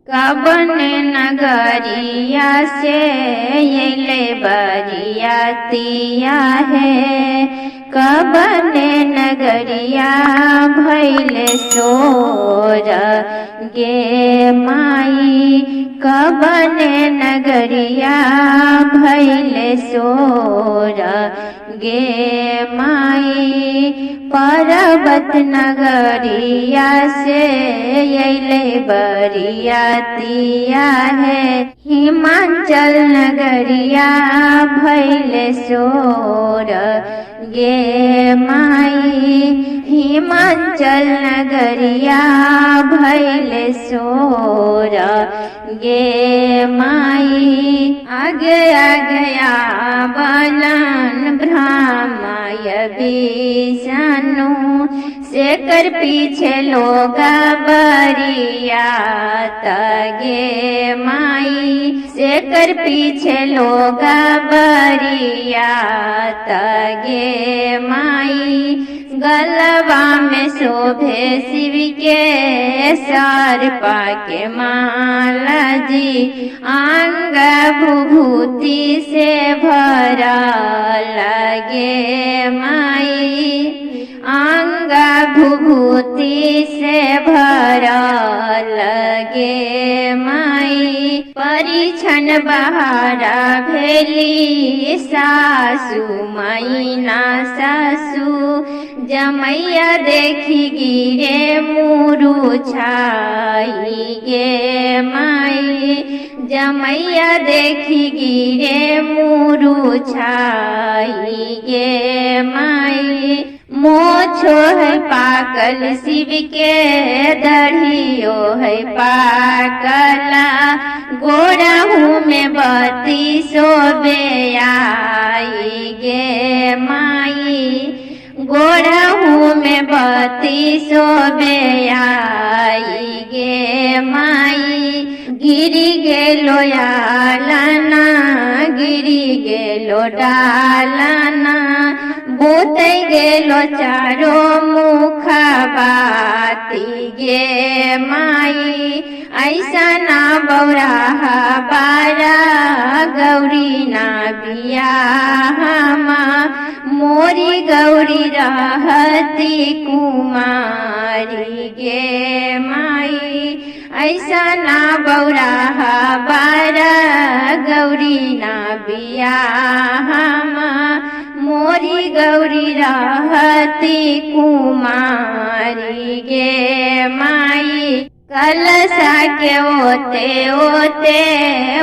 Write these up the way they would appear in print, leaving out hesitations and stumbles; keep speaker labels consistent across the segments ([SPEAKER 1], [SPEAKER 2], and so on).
[SPEAKER 1] कवन नगरिया से अइले बरियातिया है। कवन नगरिया भइले सोर गे माई। कवन नगरिया भइले सोर गे माई। पर्वत नगरिया से अइले बरियातिया है। हिमाचल नगरिया भइले सोर गे माई। हिमाचल नगरिया भइले सोर गे माई। आगे गया बलन ब्रह्मय विष्णु शेखर पीछे लोग बरियात गे माई। शेखर पीछे लोग बरियात गे माई। गलवा में शोभे शिव के सर्पा के माला जी। अंग विभूति से भरा लगे माई। अंग विभूति से भरा लगे माई। परिछन बहारा भेली सासु मैना सासु। जमैया देखी गिरे मुरुछाई गे माई। जमैया देखी गिरे मुरुछाई गे माई। मोछो है पाकल शिव के दढ़ियो है पाकला। गोरहू में बत्ती शोभे आई गे माई। गोरहू में बत्ती शोभे आई गे माई। गिरी गेलो आलना गिरी गेलो डालना। बोते गेलो चारो मुख बाती गे माई। ऐसा ना बौराहा बारा गौरी ना बियाहमा। मोरी गौरी रहती कुमारी गे माई। ऐसा ना बौराहा बारा गौरी ना बियाहमा। मोरी गौरी रहती कुमारी गे माई। कलशा के ओते ओते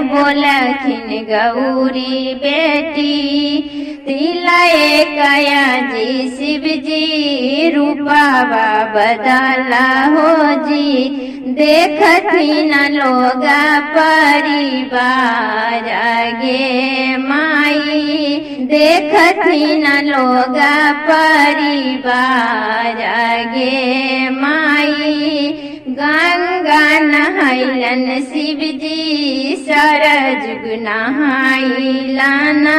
[SPEAKER 1] बोलखिन गौरी बेटी। तिलाए कया जी शिव जी रूपावा बदला हो जी। देखथिन लोग परिवार गे माई। देखथिन लोग परिवार गे माई। गंगा नहाइलन शिव जी सरजुग नहाइलाना।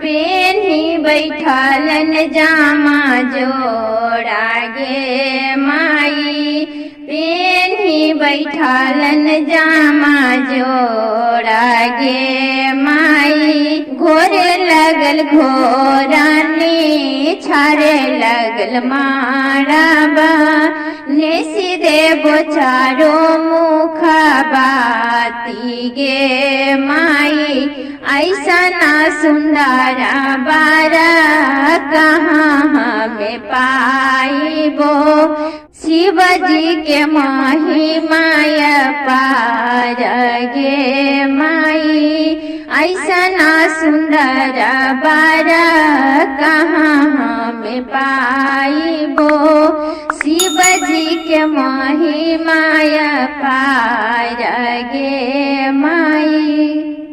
[SPEAKER 1] पेन्ही बैठलन जामा जोड़ा गे माई। पेन्ही बैठलन जामा जोड़ा गे माई। घोरे लगल घोरानी छारे लगल माराबा। नेसी देबो चारो मुख बाती गे माई। ऐसा ना सुंदरा बारा कहाँ हमें पाइबो। शिव जी के महिमाय पार गे माई। ऐसा ना सुंदरा बारा कहाँ हमें पाइबो। शिव जी के महिमाय पार गे माई।